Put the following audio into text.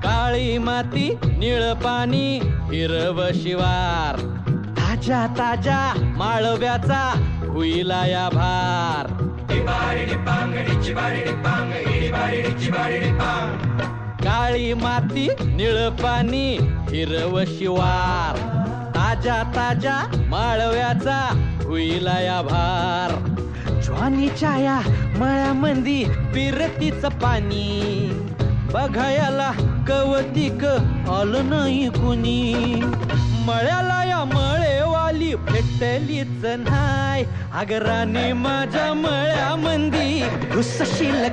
काळी माती निळ पाणी हिरव शिवार ताजा ताजा माळव्याचा हुईला या भार काळी माती निळ पाणी हिरव शिवार ताजा ताजा माळव्याचा हुईला या भार ज्वानीच्या या मळ्यामंदी पिरतीचं पाणी बघायला कवतिक आलं नाही कुणी मळ्याला या मळेवाली भेटलीच नाही अगराने माझ्या मळ्यामंदी घुसशील